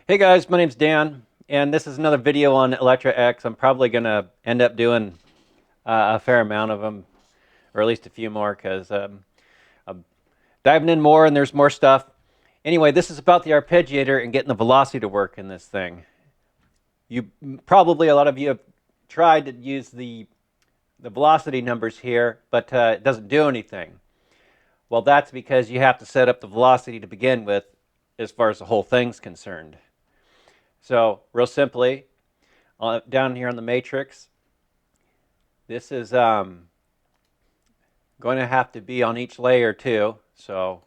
Hey guys, my name's Dan, and this is another video on ElectraX. I'm probably going to end up doing a fair amount of them, or at least a few more, because I'm diving in more and there's more stuff. Anyway, this is about the arpeggiator and getting the velocity to work in this thing. You probably, a lot of you have tried to use the velocity numbers here, but it doesn't do anything. Well, that's because you have to set up the velocity to begin with as far as the whole thing's concerned. So, real simply, down here on the matrix, this is going to have to be on each layer too. So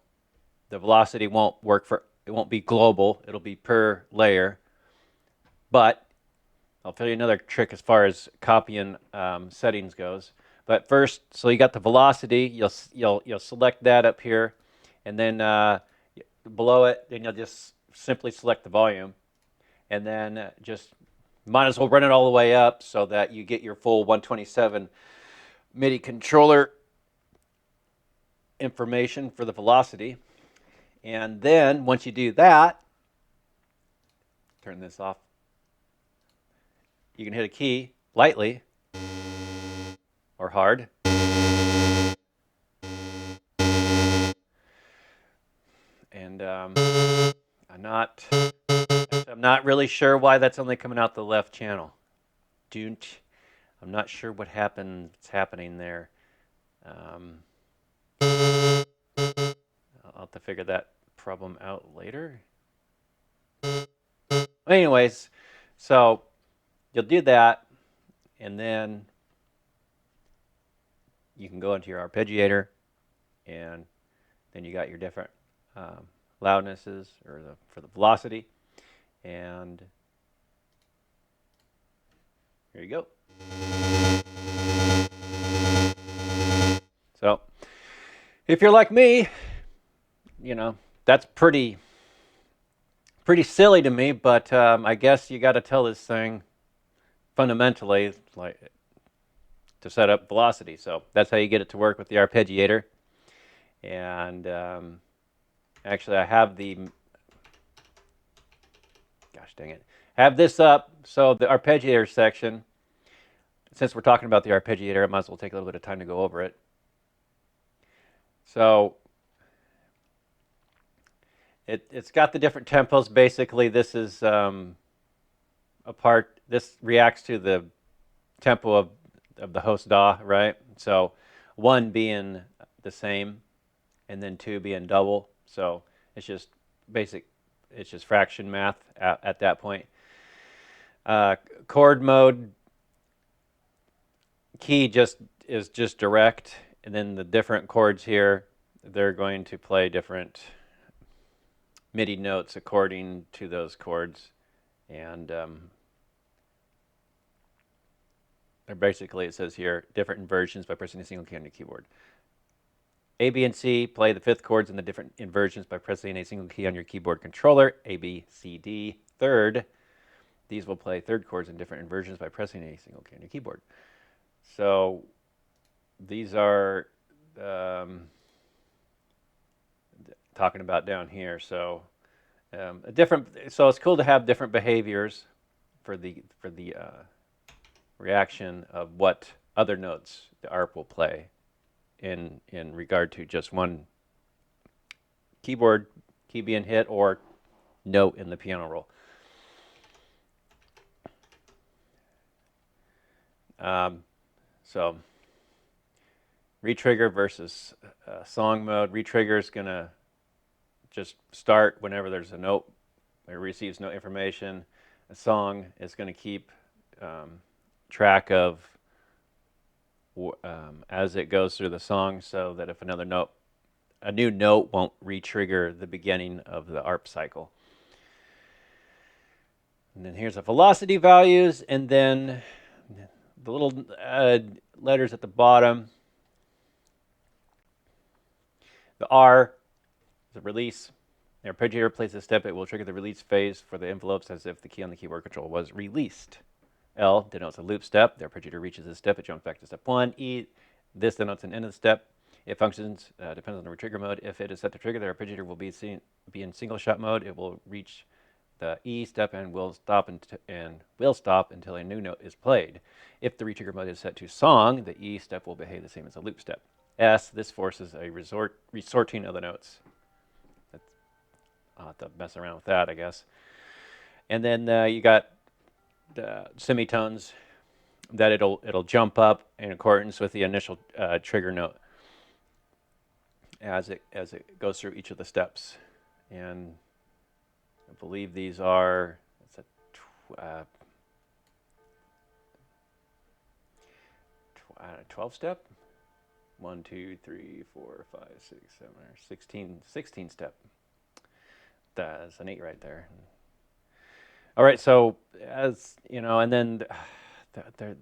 the velocity won't work for, it won't be global, it'll be per layer. But I'll tell you another trick as far as copying settings goes. But first, so you got the velocity, you'll select that up here, and then below it, then you'll just simply select the volume, and then just might as well run it all the way up so that you get your full 127 MIDI controller information for the velocity. And then once you do that, turn this off. You can hit a key lightly or hard. And I'm not really sure why that's only coming out the left channel. I'm not sure what's happening there. I'll have to figure that problem out later. Anyways, so you'll do that, and then you can go into your arpeggiator, and then you got your different loudnesses for the velocity, and here you go. So if you're like me, you know, that's pretty silly to me, but I guess you got to tell this thing fundamentally like to set up velocity. So that's how you get it to work with the arpeggiator. And actually, I have gosh dang it, have this up. So the arpeggiator section, since we're talking about the arpeggiator, I might as well take a little bit of time to go over it. So it's got the different tempos. Basically, this is this reacts to the tempo of the host DAW, right? So 1 being the same, and then 2 being double. So it's just it's just fraction math at that point. Chord mode key is just direct, and then the different chords here, they're going to play different MIDI notes according to those chords, and they're basically, it says here, different inversions by pressing a single key on your keyboard. A, B, and C play the fifth chords in the different inversions by pressing a single key on your keyboard controller. A, B, C, D. Third, these will play third chords in different inversions by pressing a single key on your keyboard. So these are talking about down here. So so it's cool to have different behaviors for the reaction of what other notes the ARP will play in regard to just one keyboard key being hit or note in the piano roll. So retrigger versus song mode. Retrigger is going to just start whenever there's a note, it receives no information. A song is going to keep track of as it goes through the song, so that if a new note won't re-trigger the beginning of the ARP cycle. And then here's the velocity values, and then the little letters at the bottom. The R is a release. The arpeggiator plays a step. It will trigger the release phase for the envelopes as if the key on the keyboard control was released. L denotes a loop step. The arpeggiator reaches this step. It jumps back to step 1. E, this denotes an end of the step. It functions, depends on the retrigger mode. If it is set to trigger, the arpeggiator will be in single shot mode. It will reach the E step and will stop until a new note is played. If the retrigger mode is set to song, the E step will behave the same as the loop step. S, this forces a resorting of the notes. I'll have to mess around with that, I guess. And then you got the semitones that it'll jump up in accordance with the initial trigger note as it goes through each of the steps. And I believe these are 12 step. 1, 2, 3, 4, 5, 6, 7, 16 step. That's an 8 right there. All right, so as you know, and then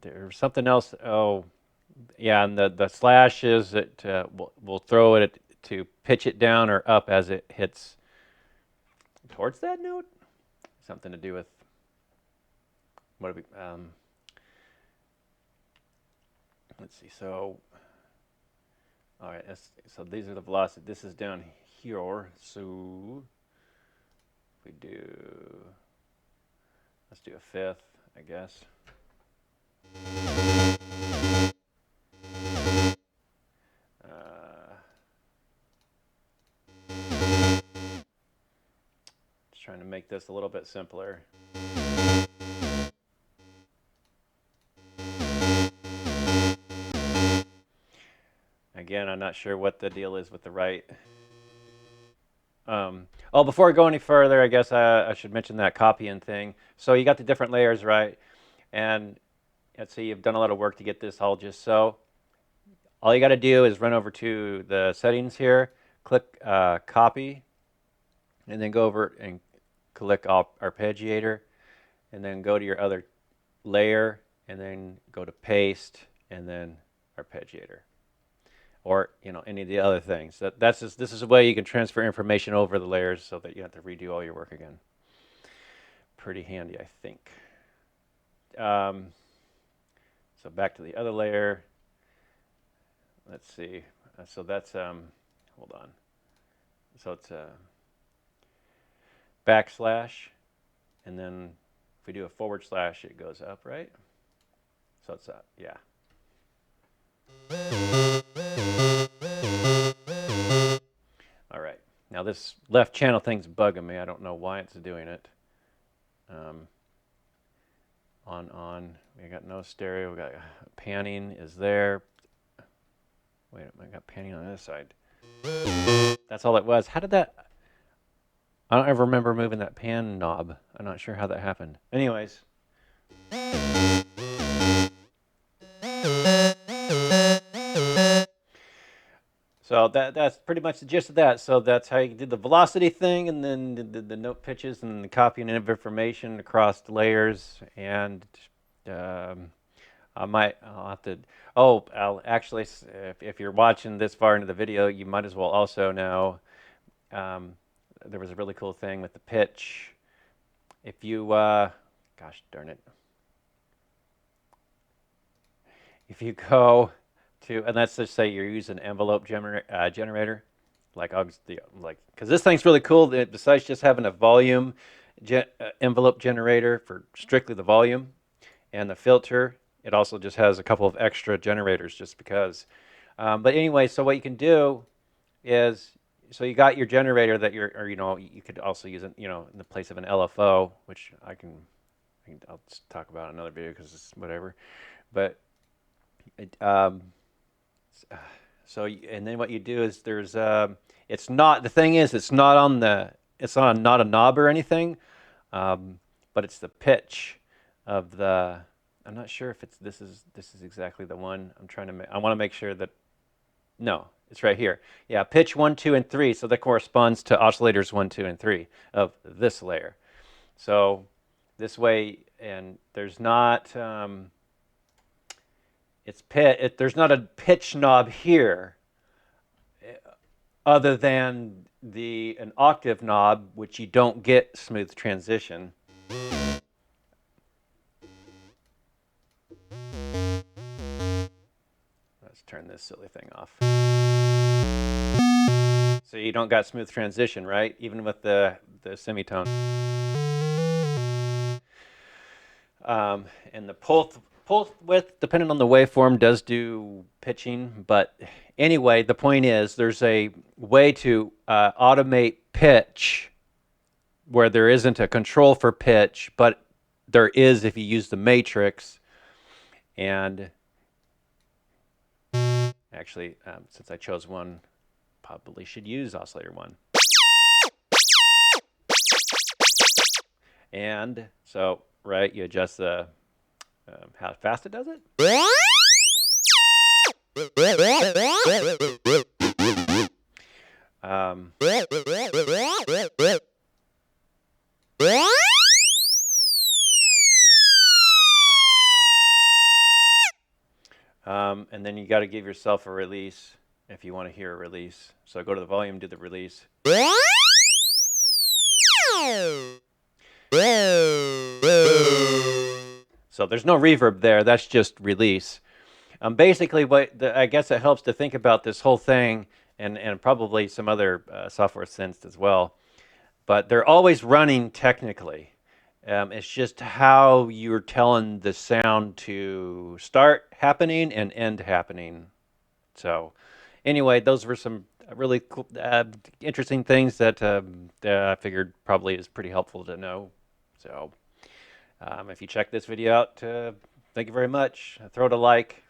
there's something else. Oh, yeah, and the slash is that we'll throw it to pitch it down or up as it hits towards that note. Something to do with what do we? Let's see. So, all right. So these are the velocity. This is down here. So we do. Let's do a fifth, I guess. Just trying to make this a little bit simpler. Again, I'm not sure what the deal is with the right. Oh, before I go any further, I guess I should mention that copying thing. So you got the different layers, right? And let's see, you've done a lot of work to get this all just so. All you got to do is run over to the settings here, click copy, and then go over and click Arpeggiator, and then go to your other layer, and then go to paste, and then Arpeggiator. Or any of the other things. This is a way you can transfer information over the layers so that you don't have to redo all your work again. Pretty handy, I think. So back to the other layer. Let's see. So that's hold on. So it's backslash, and then if we do a forward slash, it goes up, right? So it's yeah. All right. Now this left channel thing's bugging me. I don't know why it's doing it. On. We got no stereo. We got panning is there. Wait, I got panning on this side. That's all it was. How did that? I don't ever remember moving that pan knob. I'm not sure how that happened. Anyways. So that's pretty much the gist of that. So that's how you did the velocity thing, and then the note pitches and the copying of information across the layers. And I'll have to. Oh, actually, if you're watching this far into the video, you might as well also know there was a really cool thing with the pitch. If you, gosh darn it, if you go to, and let's just say you're using an envelope generator, because this thing's really cool. Besides just having a volume envelope generator for strictly the volume and the filter, it also just has a couple of extra generators just because. But anyway, so what you can do is, so you got your generator that you could also use it, in the place of an LFO, which I'll just talk about in another video because it's whatever. But so and then what you do is there's it's not, the thing is, it's not on not a knob or anything, but it's the pitch of the. I'm not sure if this is exactly the one I'm trying to. I want to make sure that. No, it's right here. Yeah, pitch 1, 2, and 3. So that corresponds to oscillators 1, 2, and 3 of this layer. So this way, and there's not. There's not a pitch knob here, other than an octave knob, which you don't get smooth transition. Let's turn this silly thing off. So you don't got smooth transition, right? Even with the semitone. And the pulse width, depending on the waveform, does do pitching. But anyway, the point is there's a way to automate pitch where there isn't a control for pitch, but there is if you use the matrix. And actually, since I chose one, probably should use oscillator 1. And so, right, you adjust the how fast it does it. And then you got to give yourself a release if you want to hear a release. So go to the volume, do the release. So there's no reverb there. That's just release. Basically, I guess it helps to think about this whole thing, and probably some other software synths as well. But they're always running technically. It's just how you're telling the sound to start happening and end happening. So anyway, those were some really cool, interesting things that I figured probably is pretty helpful to know. So if you check this video out, thank you very much. Throw it a like.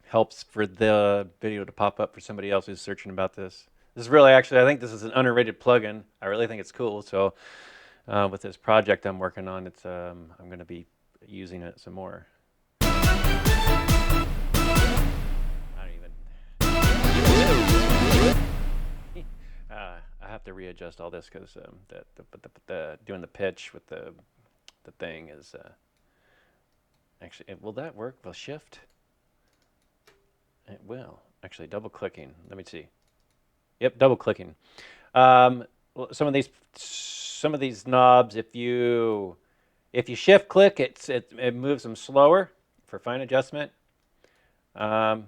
Helps for the video to pop up for somebody else who's searching about this. This is really, actually, I think this is an underrated plugin. I really think it's cool. So with this project I'm working on, it's I'm going to be using it some more. I have to readjust all this because doing the pitch with the thing is actually, will that work? Will shift? It will. Actually, double clicking. Let me see. Yep, double clicking. Some of these knobs, if you shift click, it moves them slower for fine adjustment. But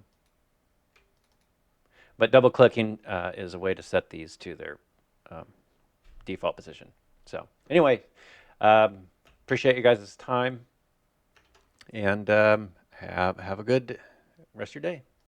double clicking is a way to set these to their default position. So anyway, appreciate you guys' time, and have a good rest of your day.